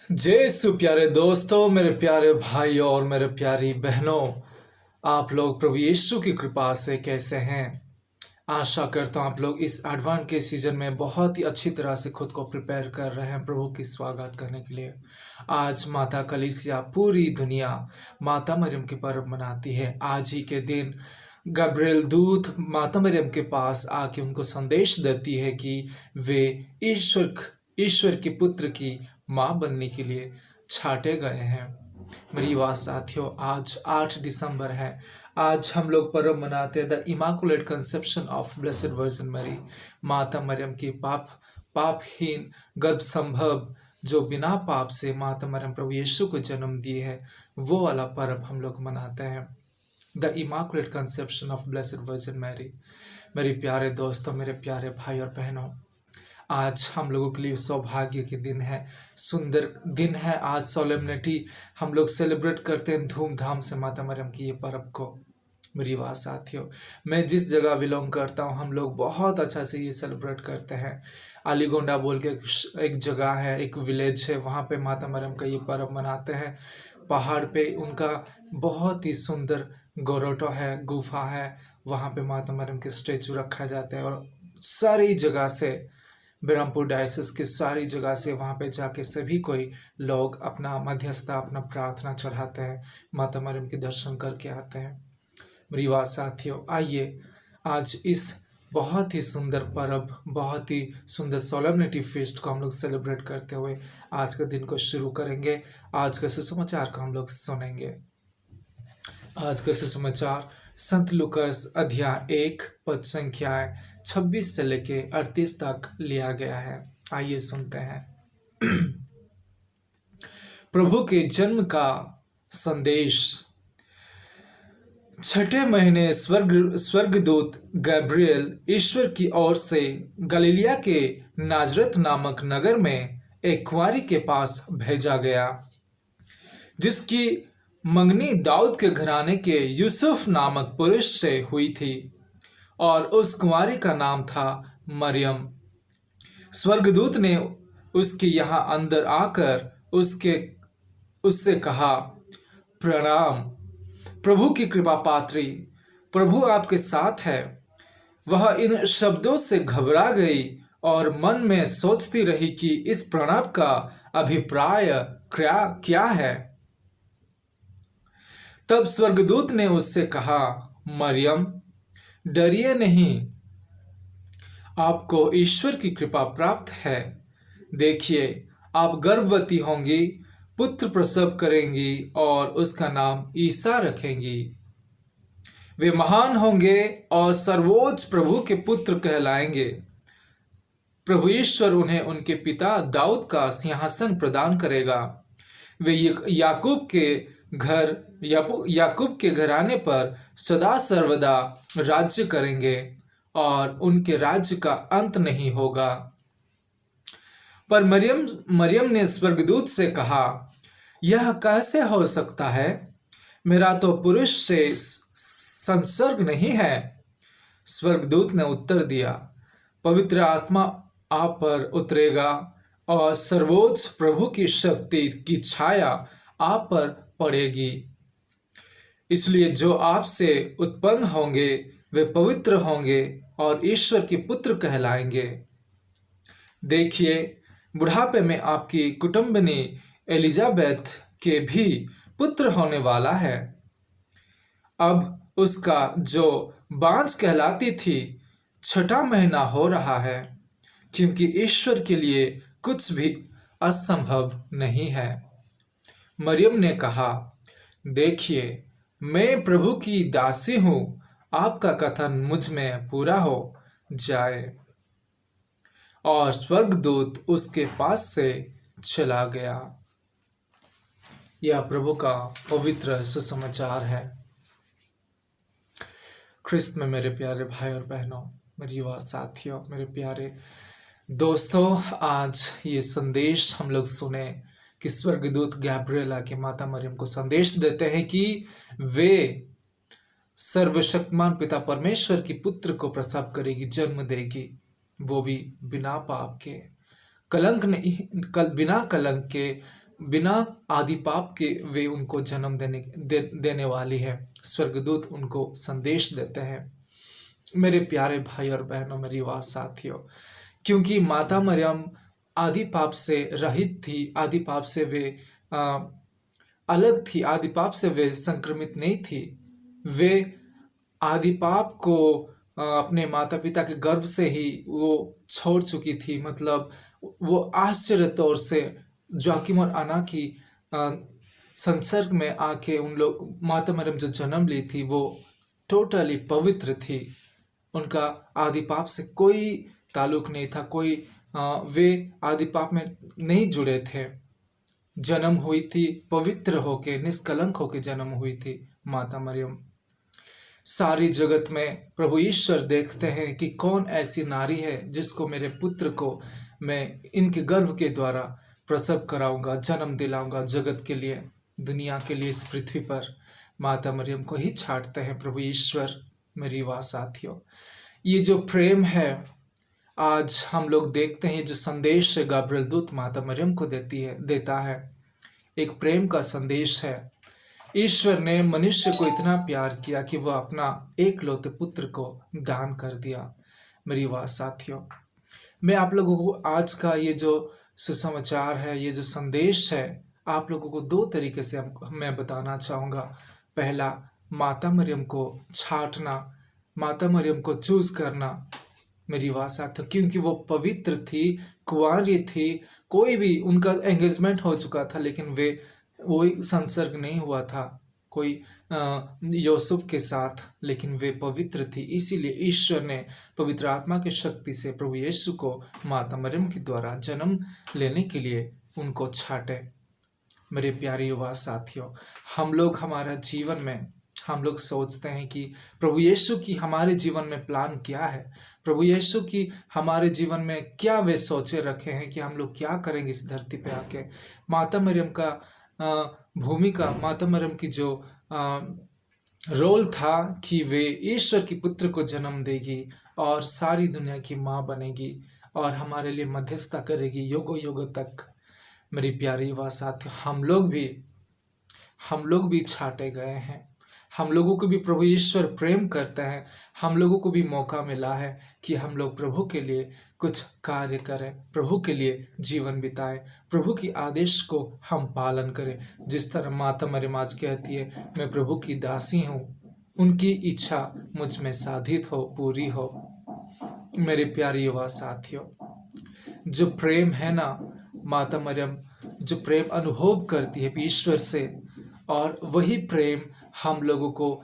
जय यीशु प्यारे दोस्तों, मेरे प्यारे भाई और मेरे प्यारी बहनों, आप लोग प्रभु यीशु की कृपा से कैसे हैं? आशा करता हूँ आप लोग इस एडवेंट के सीजन में बहुत ही अच्छी तरह से खुद को प्रिपेयर कर रहे हैं प्रभु की स्वागत करने के लिए। आज माता कलीसिया पूरी दुनिया माता मरियम की पर्व मनाती है। आज ही के दिन गब्रिएल दूत माता मरियम के पास आके उनको संदेश देती है कि वे ईश्वर के पुत्र की माँ बनने के लिए छाटे गए हैं। मेरी युवा साथियों, आज 8 दिसंबर है। आज हम लोग पर्व मनाते हैं the Immaculate Conception of Blessed Virgin Mary, माता मरियम की पापहीन गर्भ संभव, जो बिना पाप से माता मरियम प्रभु यीशु को जन्म दिए है, वो वाला पर्व हम लोग मनाते हैं, the Immaculate Conception of Blessed Virgin Mary. मेरे प्यारे दोस्तों, मेरे प्यारे भाई और बहनों, आज हम लोगों के लिए सौभाग्य के दिन है, सुंदर दिन है। आज सोलेमनिटी हम लोग सेलिब्रेट करते हैं धूमधाम से माता मरियम की ये पर्व को। मेरी वाह साथियों, मैं जिस जगह बिलोंग करता हूँ, हम लोग बहुत अच्छा से ये सेलिब्रेट करते हैं। अलीगोंडा बोल के एक जगह है, एक विलेज है, वहाँ पे माता मरियम का ये पर्व मनाते हैं। पहाड़ पे उनका बहुत ही सुंदर गोरोटो है, गुफा है, वहाँ पे माता मरियम के स्टेचू रखा जाता है। और सारी जगह से, बरहमपुर डायसिस की सारी जगह से वहाँ पे जाके सभी कोई लोग अपना मध्यस्थता, अपना प्रार्थना चढ़ाते हैं, माता मरियम के दर्शन करके आते हैं। मेरी बात साथियों, आइए आज इस बहुत ही सुंदर पर्व, बहुत ही सुंदर सोलेमनिटी फेस्ट को हम लोग सेलिब्रेट करते हुए आज के दिन को शुरू करेंगे। आज के सुसमाचार को हम लोग सुनेंगे। आज का सुसमाचार संत लूकास अध्याय 1 पद संख्याएं 26 से लेके 38 तक लिया गया है। आइए सुनते हैं। प्रभु के जन्म का संदेश। छठे महीने स्वर्गदूत गैब्रिएल ईश्वर की ओर से गलीलिया के नाजरत नामक नगर में एक कुंवारी के पास भेजा गया, जिसकी मंगनी दाऊद के घराने के यूसुफ नामक पुरुष से हुई थी, और उस कुंवारी का नाम था मरियम। स्वर्गदूत ने उसके यहाँ अंदर आकर उससे कहा, प्रणाम प्रभु की कृपा पात्री, प्रभु आपके साथ है। वह इन शब्दों से घबरा गई और मन में सोचती रही कि इस प्रणव का अभिप्राय क्या है। तब स्वर्गदूत ने उससे कहा, मरियम, डरिए नहीं, आपको ईश्वर की कृपा प्राप्त है। देखिए, आप गर्भवती होंगी, पुत्र प्रसव करेंगी और उसका नाम ईसा रखेंगी। वे महान होंगे और सर्वोच्च प्रभु के पुत्र कहलाएंगे। प्रभु ईश्वर उन्हें उनके पिता दाऊद का सिंहासन प्रदान करेगा। वे याकूब के घराने पर सदा सर्वदा राज्य करेंगे और उनके राज्य का अंत नहीं होगा। पर मरियम ने स्वर्गदूत से कहा, यह कैसे हो सकता है? मेरा तो पुरुष से संसर्ग नहीं है। स्वर्गदूत ने उत्तर दिया, पवित्र आत्मा आप पर उतरेगा और सर्वोच्च प्रभु की शक्ति की छाया आप पर पड़ेगी। इसलिए जो आपसे उत्पन्न होंगे वे पवित्र होंगे और ईश्वर के पुत्र कहलाएंगे। देखिए, बुढ़ापे में आपकी कुटुंबिनी एलिजाबेथ के भी पुत्र होने वाला है। अब उसका जो बांझ कहलाती थी, 6वां महीना हो रहा है, क्योंकि ईश्वर के लिए कुछ भी असंभव नहीं है। मरियम ने कहा, देखिए, मैं प्रभु की दासी हूँ, आपका कथन मुझ में पूरा हो जाए। और स्वर्गदूत उसके पास से चला गया। यह प्रभु का पवित्र सुसमाचार है। ख्रिस्त में मेरे प्यारे भाई और बहनों, मेरी युवा साथियों, मेरे प्यारे दोस्तों, आज ये संदेश हम लोग सुने कि स्वर्गदूत गैब्रिएल आके माता मरियम को संदेश देते हैं कि वे सर्वशक्तिमान पिता परमेश्वर की पुत्र को प्रसव करेगी, जन्म देगी, वो भी बिना पाप के, बिना कलंक के, बिना आदि पाप के वे उनको जन्म देने वाली है। स्वर्गदूत उनको संदेश देते हैं। मेरे प्यारे भाई और बहनों, मेरी आवाज साथियों, क्योंकि माता मरियम आदि पाप से रहित थी, आदि पाप से वे अलग थी, आदि पाप से वे संक्रमित नहीं थी। वे आदि पाप को अपने माता पिता के गर्भ से ही वो छोड़ चुकी थी। मतलब वो आश्चर्य तौर से जोआकिम और अन्ना की संसर्ग में आके उन लोग, माता मरियम जो जन्म ली थी वो टोटली पवित्र थी। उनका आदि पाप से कोई ताल्लुक नहीं था, वे आदि पाप में नहीं जुड़े थे। जन्म हुई थी पवित्र होके, निष्कलंक होके जन्म हुई थी माता मरियम। सारी जगत में प्रभु ईश्वर देखते हैं कि कौन ऐसी नारी है जिसको मेरे पुत्र को मैं इनके गर्भ के द्वारा प्रसव कराऊंगा, जन्म दिलाऊंगा जगत के लिए, दुनिया के लिए। इस पृथ्वी पर माता मरियम को ही छांटते हैं प्रभु ईश्वर। मेरी वाह साथियों, ये जो प्रेम है आज हम लोग देखते हैं, जो संदेश गाब्रिएल दूत माता मरियम को देता है, एक प्रेम का संदेश है। ईश्वर ने मनुष्य को इतना प्यार किया कि वह अपना एकलौते पुत्र को दान कर दिया। मेरी वाह साथियों, मैं आप लोगों को आज का ये जो सुसमाचार है, ये जो संदेश है, आप लोगों को दो तरीके से मैं बताना चाहूँगा। पहला, माता मरियम को छांटना, माता मरियम को चूज करना। मेरी वाह साथियों, क्योंकि वो पवित्र थी, कुंवारी थी, कोई भी उनका एंगेजमेंट हो चुका था लेकिन वही संसर्ग नहीं हुआ था कोई यूसुफ के साथ, लेकिन वे पवित्र थी। इसीलिए ईश्वर ने पवित्र आत्मा की शक्ति से प्रभु यीशु को माता मरियम के द्वारा जन्म लेने के लिए उनको छाटे। मेरे प्यारे युवा साथियों, हम लोग हमारा जीवन में हम लोग सोचते हैं कि प्रभु यीशु की हमारे जीवन में प्लान क्या है, प्रभु यीशु की हमारे जीवन में क्या वे सोचे रखे हैं कि हम लोग क्या करेंगे इस धरती पे आके। माता मरियम का भूमिका, माता मरियम की जो रोल था कि वे ईश्वर की पुत्र को जन्म देगी और सारी दुनिया की माँ बनेगी और हमारे लिए मध्यस्थता करेगी युगों युगों तक। मेरी प्यारी युवा साथियों, हम लोग भी छाटे गए हैं, हम लोगों को भी प्रभु ईश्वर प्रेम करता है, हम लोगों को भी मौका मिला है कि हम लोग प्रभु के लिए कुछ कार्य करें, प्रभु के लिए जीवन बिताएं, प्रभु की आदेश को हम पालन करें। जिस तरह माता मरियम आज कहती है, मैं प्रभु की दासी हूँ, उनकी इच्छा मुझ में साधित हो, पूरी हो। मेरे प्यारे युवा साथियों, जो प्रेम है ना, माता मरियम जो प्रेम अनुभव करती है ईश्वर से, और वही प्रेम हम लोगों को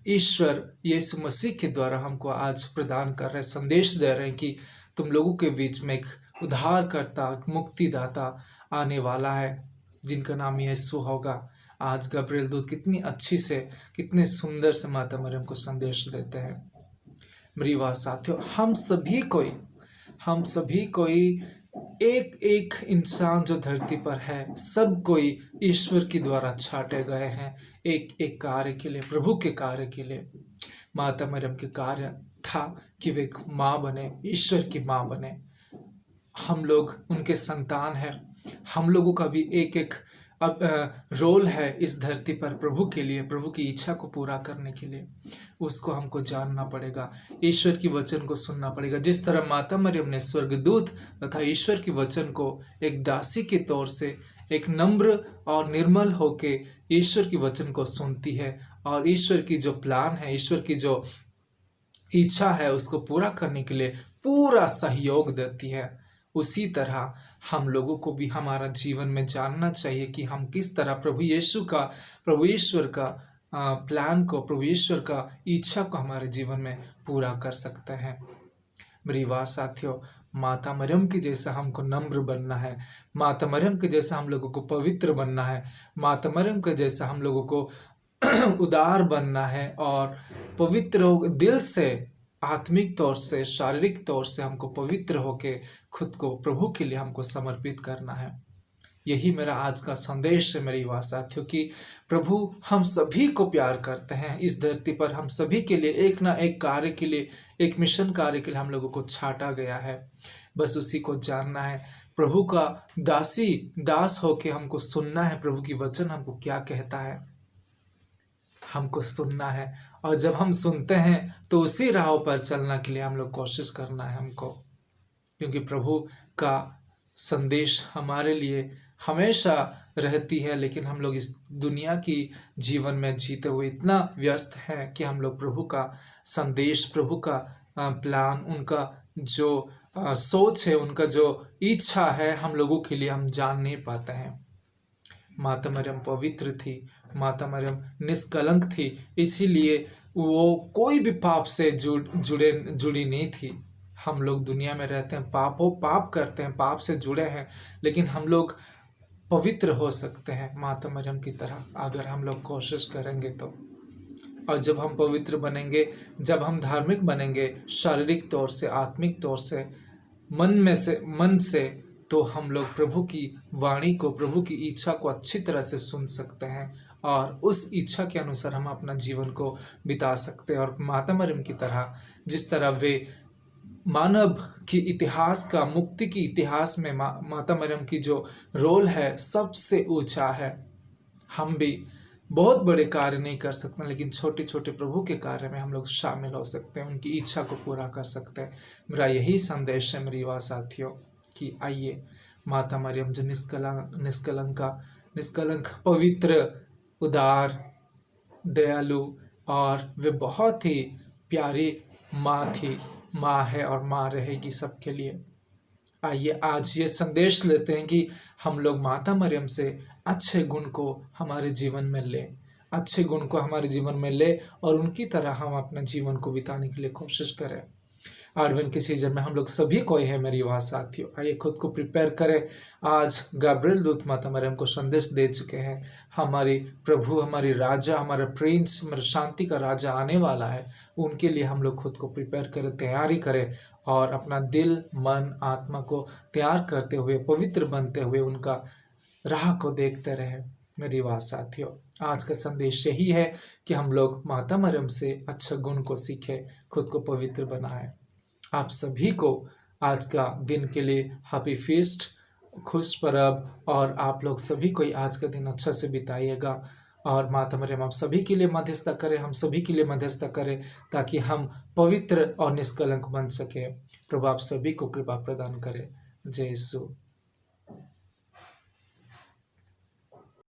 ईश्वर यीशु मसीह के द्वारा हमको आज प्रदान कर रहे, संदेश दे रहे हैं कि तुम लोगों के बीच में एक उद्धारकर्ता, मुक्तिदाता आने वाला है जिनका नाम यीशु होगा। आज गाब्रिएल दूत कितनी अच्छी से, कितने सुंदर से माता मरियम को संदेश देते हैं। मेरी बात साथियों, हम सभी कोई एक एक इंसान जो धरती पर है, सब कोई ईश्वर के द्वारा छाटे गए हैं एक एक कार्य के लिए, प्रभु के कार्य के लिए। माता मरियम के कार्य था कि वे माँ बने, ईश्वर की माँ बने। हम लोग उनके संतान हैं, हम लोगों का भी एक एक रोल है इस धरती पर प्रभु के लिए, प्रभु की इच्छा को पूरा करने के लिए। उसको हमको जानना पड़ेगा, ईश्वर की वचन को सुनना पड़ेगा। जिस तरह माता मरियम ने स्वर्गदूत तथा ईश्वर की वचन को एक दासी के तौर से, एक नम्र और निर्मल होके ईश्वर की वचन को सुनती है और ईश्वर की जो प्लान है, ईश्वर की जो इच्छा है उसको पूरा करने के लिए पूरा सहयोग देती है, उसी तरह हम लोगों को भी हमारा जीवन में जानना चाहिए कि हम किस तरह प्रभु ईश्वर का प्लान को, प्रभु ईश्वर का इच्छा को हमारे जीवन में पूरा कर सकते हैं। मेरी बात साथियों, माता मरियम की जैसा हमको नम्र बनना है, माता मरियम के जैसा हम लोगों को पवित्र बनना है, माता मरियम के जैसा हम लोगों को उदार बनना है और पवित्र हो दिल से, आत्मिक तौर से, शारीरिक तौर से हमको पवित्र होके खुद को प्रभु के लिए हमको समर्पित करना है। यही मेरा आज का संदेश है मेरी युवा साथियों कि प्रभु हम सभी को प्यार करते हैं। इस धरती पर हम सभी के लिए एक ना एक कार्य के लिए, एक मिशन कार्य के लिए हम लोगों को छाटा गया है। बस उसी को जानना है प्रभु का दास होके हमको सुनना है। प्रभु की वचन हमको क्या कहता है, हमको सुनना है। और जब हम सुनते हैं तो उसी राह पर चलने के लिए हम लोग कोशिश करना है हमको, क्योंकि प्रभु का संदेश हमारे लिए हमेशा रहती है। लेकिन हम लोग इस दुनिया की जीवन में जीते हुए इतना व्यस्त हैं कि हम लोग प्रभु का संदेश, प्रभु का प्लान, उनका जो सोच है, उनका जो इच्छा है हम लोगों के लिए हम जान नहीं पाते हैं। माता मरियम पवित्र थी, माता मरियम निष्कलंक थी, इसीलिए वो कोई भी पाप से जुड़ी नहीं थी। हम लोग दुनिया में रहते हैं, पाप करते हैं, पाप से जुड़े हैं, लेकिन हम लोग पवित्र हो सकते हैं माता मरियम की तरह, अगर हम लोग कोशिश करेंगे तो। और जब हम पवित्र बनेंगे, जब हम धार्मिक बनेंगे, शारीरिक तौर से, आत्मिक तौर से, मन से, तो हम लोग प्रभु की वाणी को, प्रभु की इच्छा को अच्छी तरह से सुन सकते हैं और उस इच्छा के अनुसार हम अपना जीवन को बिता सकते हैं। और माता मरियम की तरह, जिस तरह वे मानव की इतिहास का, मुक्ति की इतिहास में माता मरियम की जो रोल है सबसे ऊंचा है। हम भी बहुत बड़े कार्य नहीं कर सकते, लेकिन छोटे छोटे प्रभु के कार्य में हम लोग शामिल हो सकते हैं, उनकी इच्छा को पूरा कर सकते हैं। मेरा यही संदेश है मेरे युवा साथियों, कि आइए माता मरियम जो निष्कलंक, पवित्र, उदार, दयालु और वे बहुत ही प्यारी माँ है और माँ रहेगी सबके लिए। आइए आज ये संदेश लेते हैं कि हम लोग माता मरियम से अच्छे गुण को हमारे जीवन में ले, और उनकी तरह हम अपने जीवन को बिताने के लिए कोशिश करें। एडवेंट के सीजन में हम लोग सभी कोई है मेरी युवा साथियों, आइए खुद को प्रिपेयर करें। आज गैब्रियल दूत माता मरियम को संदेश दे चुके हैं, हमारी प्रभु, हमारी राजा, हमारा प्रिंस, हमारे शांति का राजा आने वाला है। उनके लिए हम लोग खुद को प्रिपेयर करें, तैयारी करें, और अपना दिल, मन, आत्मा को तैयार करते हुए, पवित्र बनते हुए उनका राह को देखते रहे। मेरी युवा साथियों, आज का संदेश यही है कि हम लोग माता मरियम से अच्छे गुण को सीखें, खुद को पवित्र बनाएं। आप सभी को आज का दिन के लिए हैप्पी फीस्ट, खुश पर्व, और आप लोग सभी को आज का दिन अच्छा से बिताइएगा। और माता मरियम आप सभी के लिए मध्यस्थता करें, हम सभी के लिए मध्यस्थता करें, ताकि हम पवित्र और निष्कलंक बन सके। प्रभु आप सभी को कृपा प्रदान करें। जय यीशु।